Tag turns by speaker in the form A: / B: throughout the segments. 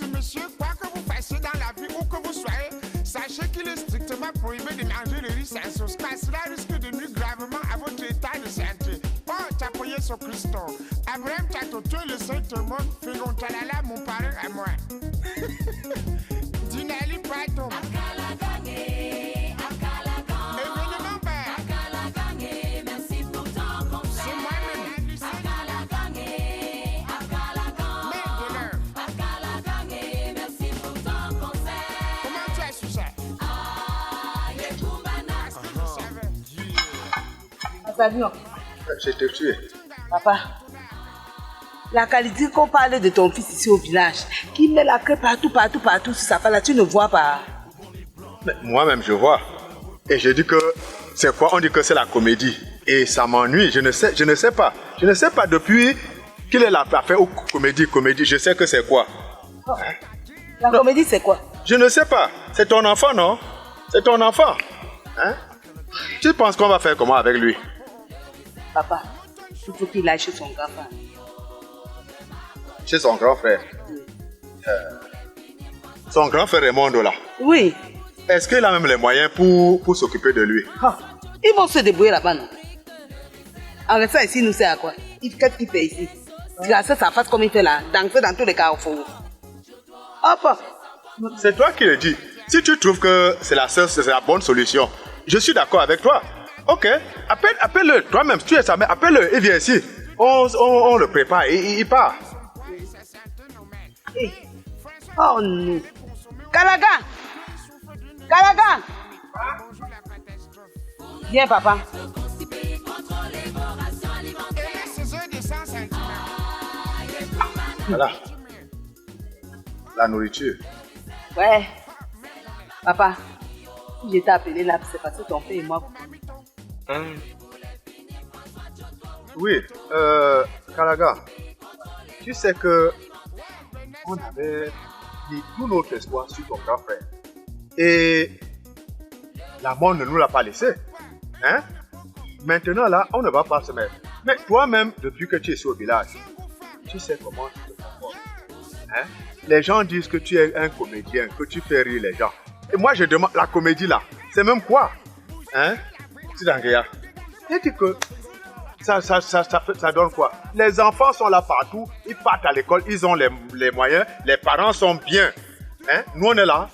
A: et messieurs, quoi que vous fassiez dans la vie, où que vous soyez, sachez qu'il est strictement prohibé de manger le riz sans sauce, car cela risque de nuire gravement à votre état de santé. Oh, t'appuyer sur Christo. Abraham Tato, tu es le saint au monde, Fégon Talala, mon parrain à moi. Dinali Pato.
B: Je te tue.
C: Papa, la qualité qu'on parle de ton fils ici au village, qui met la queue partout sur sa femme, là, tu ne vois pas.
B: Moi-même, je vois. Et je dis que c'est quoi? On dit que c'est la comédie. Et ça m'ennuie. Je ne sais pas. Je ne sais pas depuis qu'il est là à faire comédie. Je sais que c'est quoi.
C: Oh. La comédie, c'est quoi?
B: Je ne sais pas. C'est ton enfant, non? C'est ton enfant. Hein? Tu penses qu'on va faire comment avec lui?
C: Papa, il faut qu'il aille chez son grand frère.
B: Chez son grand frère?
C: Oui.
B: Son grand frère Raymond là?
C: Oui.
B: Est-ce qu'il a même les moyens pour s'occuper de lui?
C: Oh. Ils vont se débrouiller là-bas, non? En restant ici, nous, c'est à quoi? Qu'est-ce qu'il fait ici? Tu as sa face comme il fait là, danser dans tous les carrefours. Hop!
B: C'est toi qui le dis. Si tu trouves que c'est la bonne solution, je suis d'accord avec toi. Ok, appelle-le toi-même, tu es sa mère, appelle-le, il vient ici. On le prépare, il part.
C: Hey. Oh non. Kalaga! Viens, papa.
B: Voilà. La nourriture.
C: Ouais. Papa, si je t'ai appelé là, c'est parce que ton père et moi.
B: Oui, Kalaga, tu sais que on avait mis tout notre espoir sur ton grand frère. Et la mort ne nous l'a pas laissé. Hein? Maintenant là, on ne va pas se mettre. Mais toi-même, depuis que tu es au village, tu sais comment tu te comportes. Hein? Les gens disent que tu es un comédien, que tu fais rire les gens. Et moi je demande, la comédie là, c'est même quoi? Hein? Tu t'en regardes. Et dis que ça donne quoi? Les enfants sont là partout, ils partent à l'école, ils ont les moyens, les parents sont bien. Hein? Nous on est là,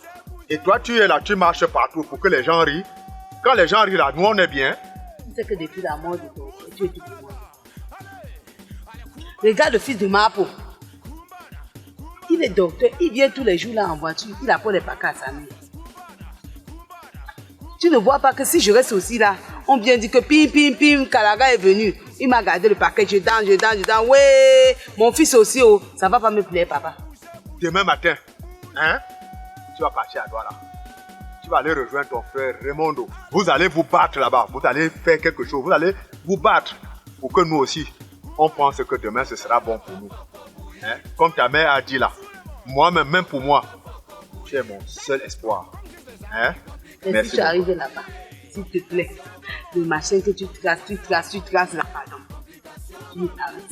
B: et toi tu es là, tu marches partout pour que les gens rient. Quand les gens rient là, nous on est bien.
C: Tu sais que depuis la mort de ton frère, tu es tout pour moi. Regarde le fils de Mapo. Il est docteur, il vient tous les jours là en voiture, il apporte les paquets à sa mère. Tu ne vois pas que si je reste aussi là, on vient dire que pim, Kalaga est venu. Il m'a gardé le paquet, je danse. Ouais, mon fils aussi, oh, ça va pas me plaire, papa.
B: Demain matin, hein, tu vas partir à Douala. Tu vas aller rejoindre ton frère Raymondo. Vous allez vous battre là-bas. Vous allez faire quelque chose. Vous allez vous battre pour que nous aussi, on pense que demain, ce sera bon pour nous. Hein? Comme ta mère a dit là, moi-même, même pour moi, tu es mon seul espoir. Hein?
C: Merci. Si tu arrives là-bas, s'il te plaît, le machin que tu traces là, pardon. Tu m'arrêtes.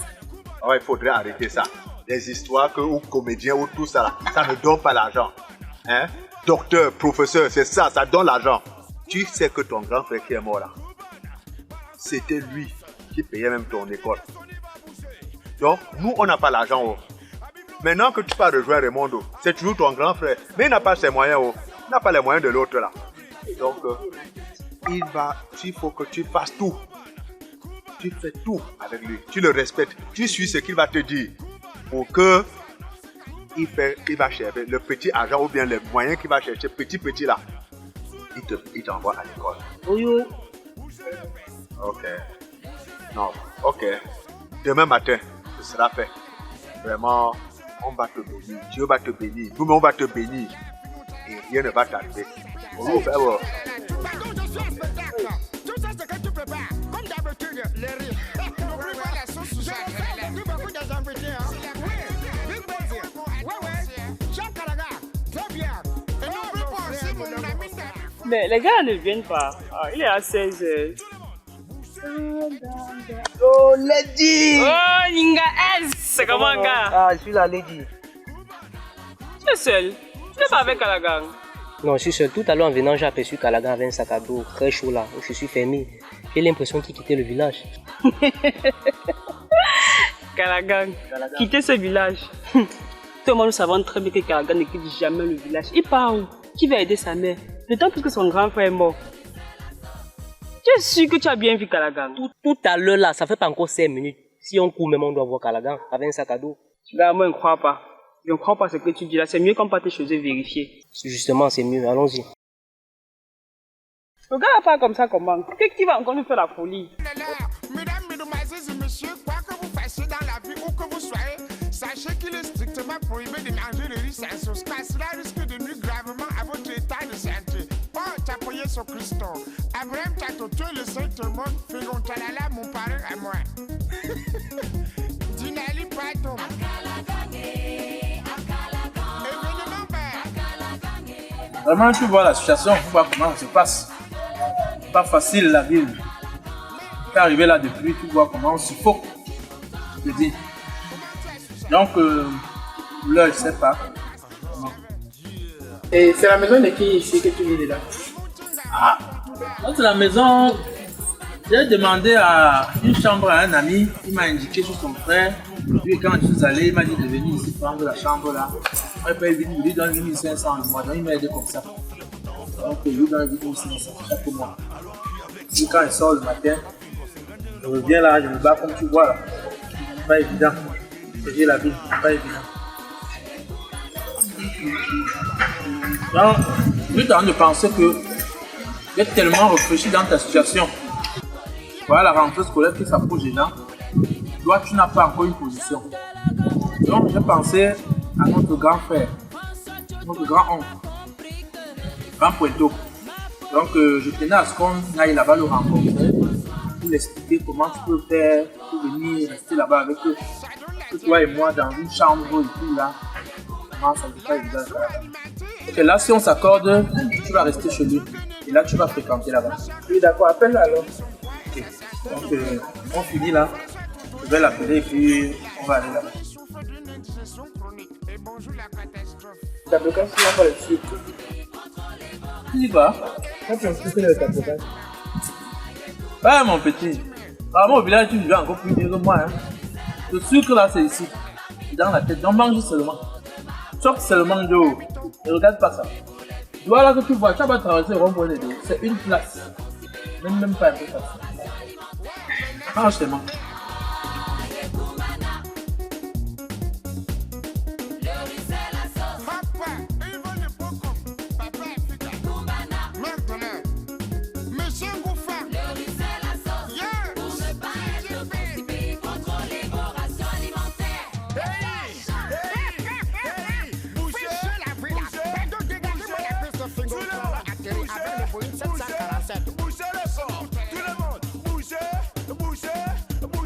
B: Ouais, il faudrait arrêter ça. Les histoires que ou comédiens ou tout ça là, ça ne donne pas l'argent. Hein? Docteur, professeur, c'est ça, ça donne l'argent. Tu sais que ton grand frère qui est mort là, c'était lui qui payait même ton école. Donc, nous, on n'a pas l'argent. Oh. Maintenant que tu vas rejoindre Raymondo, c'est toujours ton grand frère. Mais il n'a pas ses moyens. Oh. Il n'a pas les moyens de l'autre là. Donc, il faut que tu fasses tout. Tu fais tout avec lui. Tu le respectes. Tu suis ce qu'il va te dire. Pour que il va chercher le petit argent ou bien les moyens qu'il va chercher, petit là. Il t'envoie à l'école.
C: Oui.
B: Ok. Non, ok. Demain matin, ce sera fait. Vraiment, on va te bénir. Dieu va te bénir. Nous-mêmes, on va te bénir. Et rien ne va t'arriver. On va faire bon.
D: Mais les gars ne viennent pas. Ah, il est à 16h.
C: Oh, Lady!
D: Oh, Ninga S! C'est comment, gars?
C: Ah, je suis la Lady.
D: Tu es seul. Tu n'es pas avec Calagan.
E: Non, je suis seul. Tout à l'heure en venant, j'ai aperçu Calagan avec un sac à dos très chaud là, où je suis fermé. J'ai l'impression qu'il quittait le village.
D: Calagan, quitter ce village. Tout le monde nous savons très bien que Calagan ne quitte jamais le village. Il part où? Qui va aider sa mère? D'autant plus que son grand frère est mort. Tu es sûr que tu as bien vu Calagan?
E: Tout à l'heure là, ça fait pas encore 5 minutes. Si on court même, on doit voir Calagan avec un sac à dos.
D: Là, moi, je ne crois pas. Je ne crois pas ce que tu dis là. C'est mieux qu'on parte chez eux vérifier.
E: Justement, c'est mieux. Allons-y.
D: Regarde pas comme ça, comment? Qu'est-ce qui va encore nous faire la folie?
A: Mesdames, mesdemoiselles et messieurs, quoi que vous fassiez dans la vie, où que vous soyez, sachez qu'il est strictement prohibé de manger le riz sans sauce, car cela risque de nuire gravement à votre état de santé. Oh, t'appuyer sur Christo. Abraham Tato, tu es le seul tout le monde, Fégon Talala, mon parrain à moi. Dinali Pato.
F: Vraiment, tu vois la situation, tu vois comment ça se passe. C'est pas facile la ville. Tu es arrivé là depuis, tu vois comment on suffoque. Je te dis. Donc, là, je sais pas.
G: Et c'est la maison de qui ici que tu vis dedans?
F: Ah, c'est la maison. J'ai demandé à une chambre à un ami, il m'a indiqué sur son frère. Lui, quand je suis allé, il m'a dit de venir ici prendre la chambre là. Après, il lui donne 1500 le mois, donc il m'a aidé comme ça. Donc, il lui donne 1500 chaque mois. Puis quand il sort le matin, je reviens là, je me bats comme tu vois là. C'est pas évident. C'est la vie, c'est pas évident. Donc, je suis en train de penser que tu es tellement réfléchi dans ta situation. Voilà la rentrée scolaire qui s'approche déjà. Toi, tu n'as pas encore une position. Donc, j'ai pensé à notre grand frère, notre grand-oncle, grand Puerto. Donc, je tenais à ce qu'on aille là-bas le rencontrer pour lui expliquer comment tu peux faire pour venir rester là-bas avec eux. Que toi et moi, dans une chambre et tout là, comment ça ne fait pas évident. Et là, si on s'accorde, tu vas rester chez lui. Et là, tu vas fréquenter là-bas.
G: Oui, d'accord, appelle-le alors.
F: Okay. Donc, on finit là. Je vais l'appeler et puis on va aller là-bas.
G: T'as bloqué sur la balle dessus.
F: Tu y vas?
G: Quand tu expliques le tableau.
F: Ouais, mon petit. Vraiment, au village, tu vivais encore plus mieux que moi. Hein. Le sucre là, c'est ici. C'est dans la tête. Donc, mange seulement. Chope seulement de haut. Ne regarde pas ça. Voilà que tu vois, tu vas traverser le rond-point des deux. C'est une place. Même pas un peu ça. Mange seulement.
A: Bougez le son, tout le monde, bougez, bougez, bougez.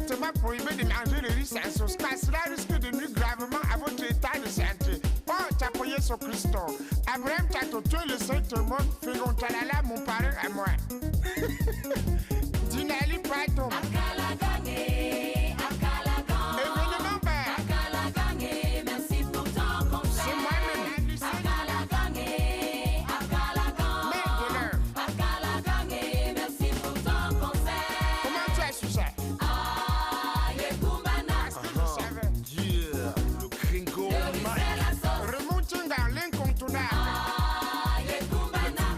A: strictement prohibé de manger le riz sans sauce car cela risque de nuire gravement à votre état de santé. Oh, Chapoye so Christo. Abraham Chato, tu es le seul tout le monde. Fégon Talala, mon parrain à moi. Dinali Pato. Événement père.
H: Merci pour ton conseil.
A: C'est moi-même.
H: Merci pour ton conseil.
A: Comment tu as su ça? Remonting dans l'incontournable.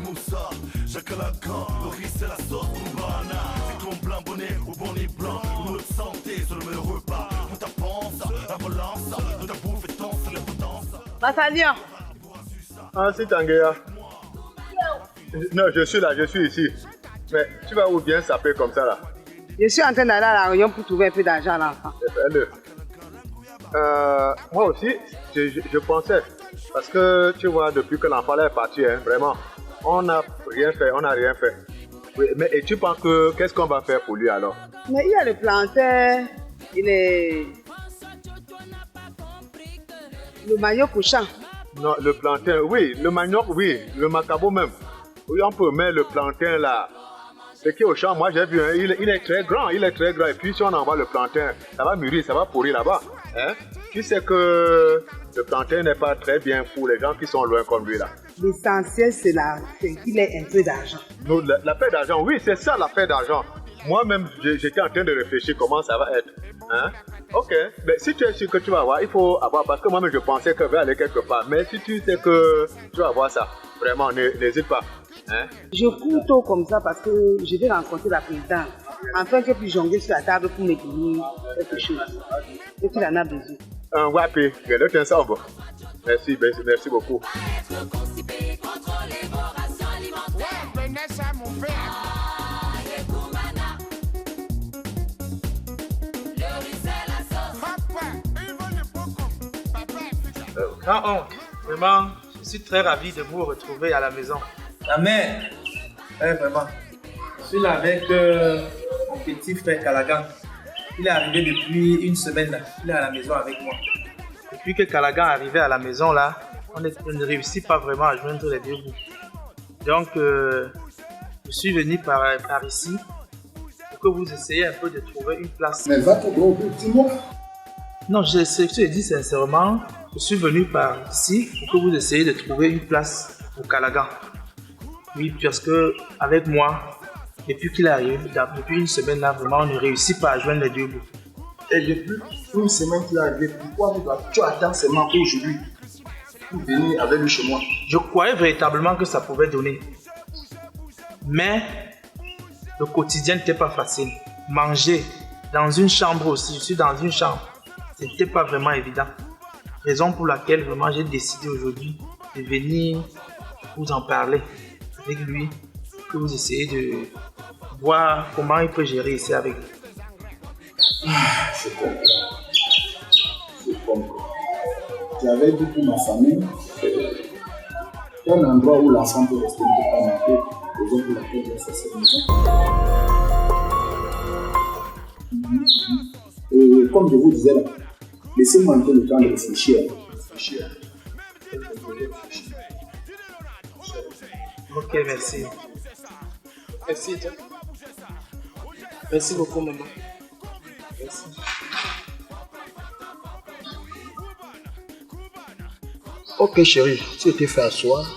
I: Moussa, Jacalacan, le riz c'est la sauce cubana. C'est ton blanc bonnet ou bonnet blanc. Notre santé sur le repas. On t'appense, la relance, on t'a bouffé ton sur les potences.
C: Battalion.
B: Ah, c'est Tanguea. Non, je suis là, je suis ici. Mais tu vas où bien s'appeler comme ça là?
C: Je suis en train d'aller à la réunion pour trouver un peu d'argent à l'enfant.
B: Fais-le. Moi aussi, je pensais. Parce que tu vois, depuis que l'enfant est parti, hein, vraiment, on n'a rien fait, on n'a rien fait. Oui, mais et tu penses que qu'est-ce qu'on va faire pour lui alors?
C: Mais il y a le plantain, il est... Le maillot couchant.
B: Non, le plantain, oui, le manioc, oui, le macabo même. Oui, on peut mettre le plantain là. Ce qui est au champ, moi j'ai vu, hein, il est très grand, il est très grand. Et puis si on envoie le plantain, ça va mûrir, ça va pourrir là-bas. Hein? Tu sais que le plantain n'est pas très bien pour les gens qui sont loin comme lui là.
C: L'essentiel, c'est qu'il ait un peu d'argent.
B: Non, la paix d'argent, oui, c'est ça la paix d'argent. Moi-même, j'étais en train de réfléchir comment ça va être. Hein? Ok, mais si tu es sûr que tu vas avoir, il faut avoir, parce que moi-même je pensais que je vais aller quelque part. Mais si tu sais que tu vas avoir ça, vraiment, n'hésite pas. Hein?
C: Je cours tôt comme ça parce que je vais rencontrer la présidente. Enfin, que puis jongler sur la table pour me donner quelque chose. Et tu en as besoin.
B: Wapi, le tiens ça, bon. Merci beaucoup.
H: Être constipé, contrôler vos rations alimentaires.
A: Ouais, Vanessa, mon père. Papa, il veut le poco. Papa,
G: Grand-oncle, vraiment, je suis très ravi de vous retrouver à la maison.
F: La mère,
G: Vraiment. Je suis là avec mon petit frère Calagan. Il est arrivé depuis une semaine là. Il est à la maison avec moi. Depuis que Calagan est arrivé à la maison là, on ne réussit pas vraiment à joindre les deux bouts. Donc, je suis venu par ici pour que vous essayiez un peu de trouver une place.
J: Mais va tout droit, dis-moi.
G: Non, je te dis sincèrement, je suis venu par ici pour que vous essayiez de trouver une place pour Calagan. Oui, parce que avec moi, depuis qu'il arrive, depuis une semaine là, vraiment, on ne réussit pas à joindre les deux bouts.
J: Et depuis une semaine qu'il est arrivé, pourquoi tu attends seulement aujourd'hui pour venir avec lui chez moi?
G: Je croyais véritablement que ça pouvait donner. Mais le quotidien n'était pas facile. Manger dans une chambre aussi, je suis dans une chambre, ce n'était pas vraiment évident. Raison pour laquelle vraiment j'ai décidé aujourd'hui de venir vous en parler avec lui, que vous essayez de voir comment il peut gérer ici avec vous.
J: Je comprends. J'avais dit pour ma famille un endroit où l'enfant peut rester ne peut pas manquer, raison pour laquelle j'ai fait cette maison. Et comme je vous disais là, laissez-moi un peu le temps de réfléchir.
G: Ok, merci. Merci, Jack. Merci beaucoup, maman. Merci.
J: Ok chérie, tu étais fait asseoir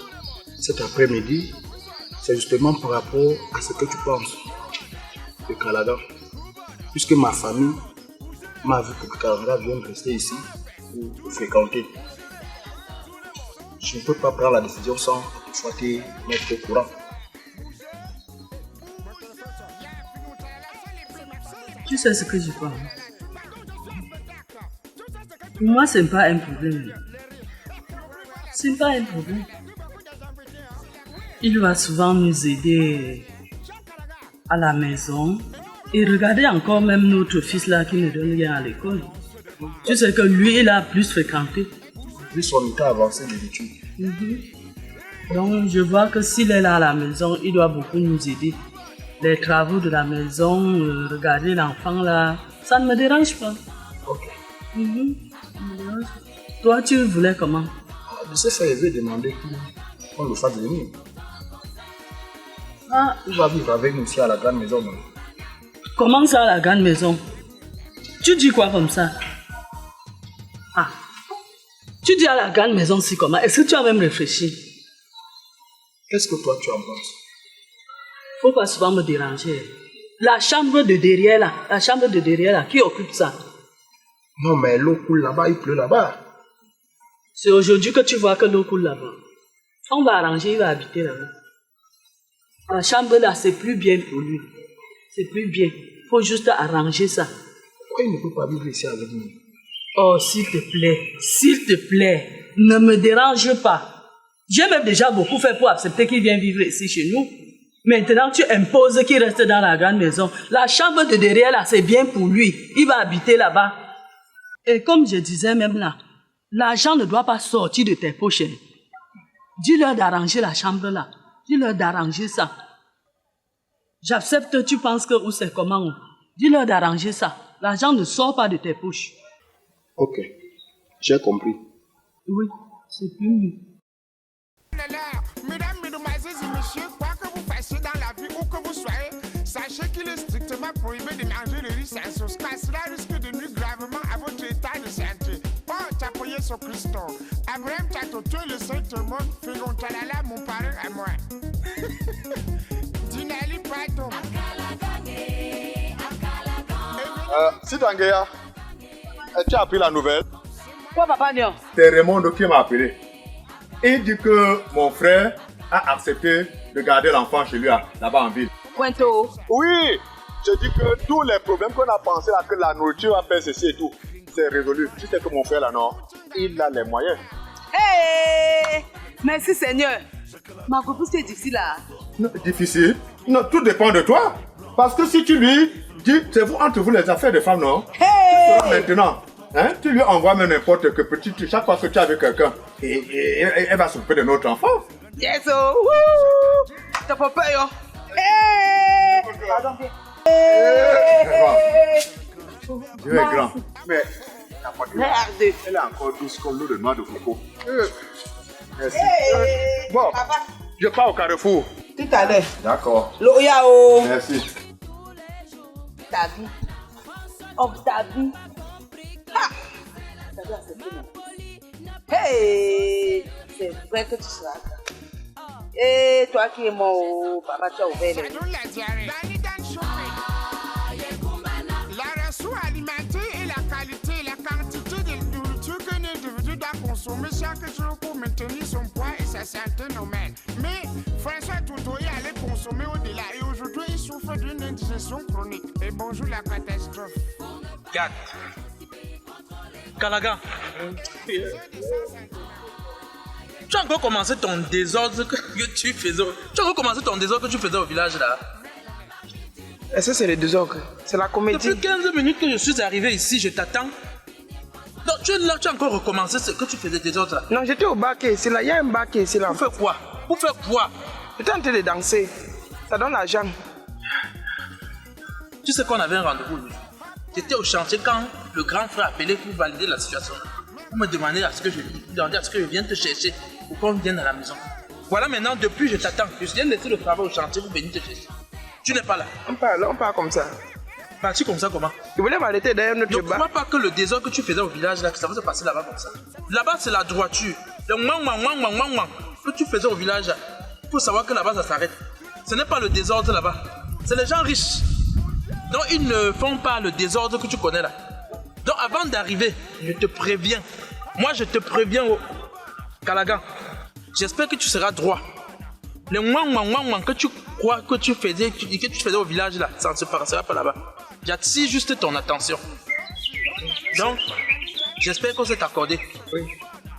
J: cet après-midi, c'est justement par rapport à ce que tu penses de Calagan. Puisque ma famille m'a vu que Calagan vient de rester ici pour fréquenter. Je ne peux pas prendre la décision sans toutefois te mettre au courant.
K: Tu sais ce que je pense. Pour moi, ce n'est pas un problème. Ce n'est pas un problème. Il va souvent nous aider à la maison. Et regardez encore même notre fils là qui ne donne rien à l'école. Tu sais que lui, il a plus fréquenté.
J: Vu son état avancé des études.
K: Donc, je vois que s'il est là à la maison, il doit beaucoup nous aider. Les travaux de la maison, regarder l'enfant là, Ça ne me dérange pas.
J: Ok.
K: Ça me dérange pas. Toi, tu voulais comment?
J: De ce fait, je vais demander qu'on le fasse venir.
K: Ah,
J: Il va vivre avec nous ici à la grande maison. Non?
K: comment ça, la grande maison? Tu dis quoi comme ça? Ah. Tu dis à la grande maison, c'est comment? Est-ce que tu as même réfléchi?
J: Qu'est-ce que toi tu en penses?
K: Faut pas souvent me déranger. La chambre de derrière là, qui occupe ça?
J: Non, mais l'eau coule là-bas, il pleut là-bas.
K: C'est aujourd'hui que tu vois que l'eau coule là-bas. On va arranger, il va habiter là-bas. La chambre là, c'est plus bien pour lui. C'est plus bien. Faut juste arranger ça.
J: Pourquoi il ne peut pas vivre ici avec nous?
K: Oh, s'il te plaît, ne me dérange pas. J'ai même déjà beaucoup fait pour accepter qu'il vienne vivre ici chez nous. Maintenant, tu imposes qu'il reste dans la grande maison. La chambre de derrière là, c'est bien pour lui. Il va habiter là-bas. Et comme je disais même là, l'argent ne doit pas sortir de tes poches. Dis-leur d'arranger la chambre là. Dis-leur d'arranger ça. J'accepte, tu penses que ou c'est comment. Dis-leur d'arranger ça. L'argent ne sort pas de tes poches.
J: Ok, j'ai compris.
K: Oui, c'est plus mieux.
A: Mesdames, mesdemoiselles et messieurs, quoi que vous fassiez dans la vie, où que vous soyez, sachez qu'il est strictement prohibé de manger le riz sans sauce, car cela risque de nuire gravement à votre état de santé. Oh, t'appuyer sur Christo. Abraham Tatoto, le Saint-Monde, Fégon Talala, mon parrain à moi. Dinali Pato.
B: Sitangea, tu as appris la nouvelle?
C: Quoi, papa Nion?
B: C'est Raymond qui m'a appelé. Il dit que mon frère a accepté de garder l'enfant chez lui là-bas en ville.
C: Pointo.
B: Oui, je dis que tous les problèmes qu'on a pensé là, que la nourriture va faire ceci et tout, c'est résolu. Tu sais que mon frère là, non, il a les moyens.
C: Hey! Merci Seigneur. Ma copine, c'est difficile là.
B: Non, difficile? Non, tout dépend de toi. Parce que si tu lui dis, c'est vous entre vous les affaires de femmes, non?
C: Hey!
B: Tu maintenant. Hein? Tu lui envoies même n'importe que petit, chaque fois que tu es avec quelqu'un, et elle va s'occuper de notre enfant.
C: Yes, oh! Wouh! T'as pas peur, yo? Hey! Pardon.
B: Dieu est grand. Mais,
C: merde!
B: Elle est encore douce comme l'eau de noix de coco. Merci.
C: Hey!
B: Bon,
C: Papa.
B: je pars au carrefour.
C: Tout à l'heure.
B: D'accord.
C: L'Oyao.
B: Merci.
C: Ta vie. Oh, ta vie. Ah! Hey! C'est vrai que tu seras là. Et toi qui es mon papa, tu as ouvert les...
A: La ressource alimentaire et la qualité, la quantité de nourriture qu'un individu doit consommer chaque jour pour maintenir son poids et sa santé normale. Mais François Toutoye allait consommer au-delà et aujourd'hui il souffre d'une indigestion chronique. Et bonjour la catastrophe.
G: 4. Kalaga, tu as encore commencé ton désordre que tu faisais. Tu as encore commencé ton désordre que tu faisais au village là.
L: Est-ce que c'est le désordre? C'est la comédie.
G: Depuis 15 minutes que je suis arrivé ici, je t'attends. Donc tu es là, tu as encore recommencé ce que tu faisais désordre là.
L: Non, j'étais au bac ici là. Il y a un bac ici là.
G: Pour faire quoi? Pour faire quoi?
L: J'étais en train de danser. Ça donne l'argent.
G: Tu sais qu'on avait un rendez-vous aujourd'hui. J'étais au chantier quand le grand frère a appelé pour valider la situation. Pour me demander à ce que je vienne te chercher pour qu'on vienne à la maison. Voilà maintenant, depuis je t'attends. Je viens de laisser le travail au chantier pour venir te chercher. Tu n'es pas là.
L: On parle comme ça.
G: Parti comme ça comment?
L: Je voulais m'arrêter derrière notre bar.
G: Ne crois pas que le désordre que tu faisais au village là, que ça va se passer là-bas comme ça. Là-bas c'est la droiture. Le ouang que tu faisais au village là. Il faut savoir que là-bas ça s'arrête. Ce n'est pas le désordre là-bas. C'est les gens riches. Donc ils ne font pas le désordre que tu connais là. Donc avant d'arriver, je te préviens. Moi je te préviens au Kalagan. J'espère que tu seras droit. Le ouang que tu crois que tu faisais au village là, ça ne se passera pas là-bas. J'attire juste ton attention. Donc, j'espère qu'on s'est accordé.
L: Oui.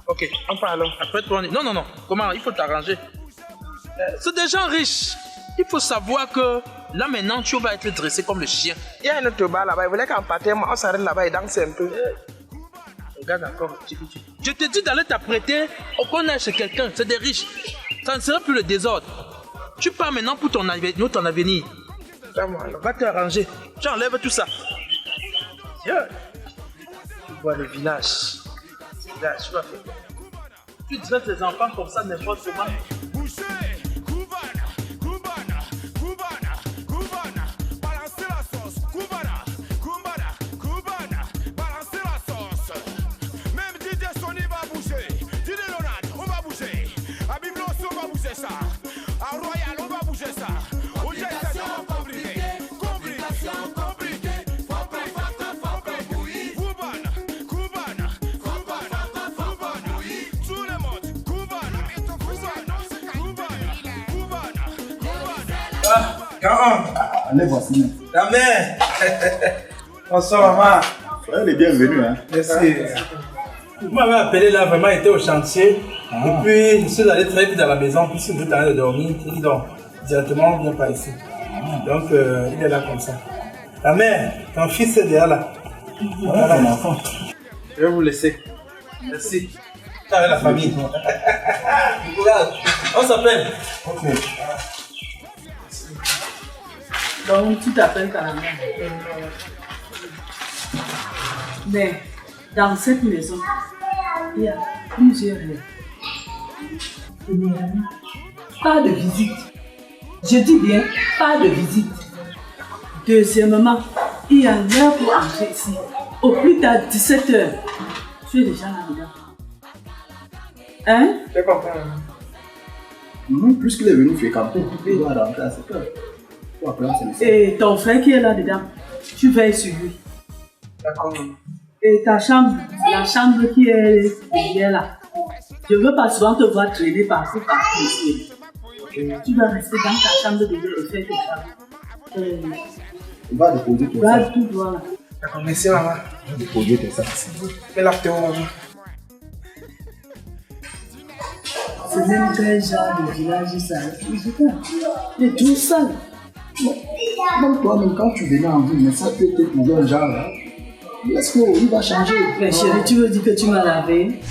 G: Ok,
L: on parle.
G: Après, non. Comment? Il faut t'arranger. C'est des gens riches. Il faut savoir que là maintenant, tu vas être dressé comme le chien.
L: Il y a un autre bar là-bas. Il voulait qu'en partant, on s'arrête là-bas et danse un peu.
G: Regarde encore. Je te dis d'aller t'apprêter au connaître chez quelqu'un. C'est des riches. Ça ne sera plus le désordre. Tu pars maintenant pour ton avenir. Va t'arranger. Tu enlèves tout ça. Tiens, tu vois le village. Là, tu vas faire quoi? Tu traites tes enfants comme ça n'importe comment.
J: Allez, voici.
G: Ta mère. Bonsoir, maman.
J: Elle est bienvenue. Hein.
G: Merci. Vous m'avez appelé là, vraiment, il était au chantier. Et puis, je suis allé très vite dans la maison, puisque je train de dormir. Il dit donc, directement, on ne vient pas ici. Donc, il est là comme ça. Ta mère, ton fils est derrière là. Voilà, mon enfant. Je vais vous laisser. Merci. Avec la famille. Courage. On s'appelle. Ok.
K: Donc, tu t'appelles Kalanga. Mais, dans cette maison, il y a plusieurs règles. Premièrement, pas de visite. Je dis bien, pas de visite. Deuxièmement, il y a l'heure pour entrer ici. Au plus tard, 17h. Tu es déjà là-dedans. Hein?
G: Je comprends.
J: Puisqu'il est venu fréquenter, il doit rentrer à cette heure.
K: Et ton frère qui est là-dedans, tu veilles sur lui.
G: D'accord.
K: Et ta chambre, la chambre qui est derrière là. Je ne veux pas souvent te voir traîner partout ici. Okay. Tu vas rester dans ta chambre derrière et faire tes travaux.
J: Va déposer tout
K: ça.
J: Va
K: tout voir là.
G: D'accord, merci maman.
J: Va déposer tout ça.
G: Fais l'aptéo maman.
K: C'est même quel genre de village ça. C'est tout sale.
J: Même toi-même, quand tu venais en ville, mais ça peut être pour un genre. Est-ce qu'il va changer?
K: Mais chérie, tu veux dire que tu m'as lavé?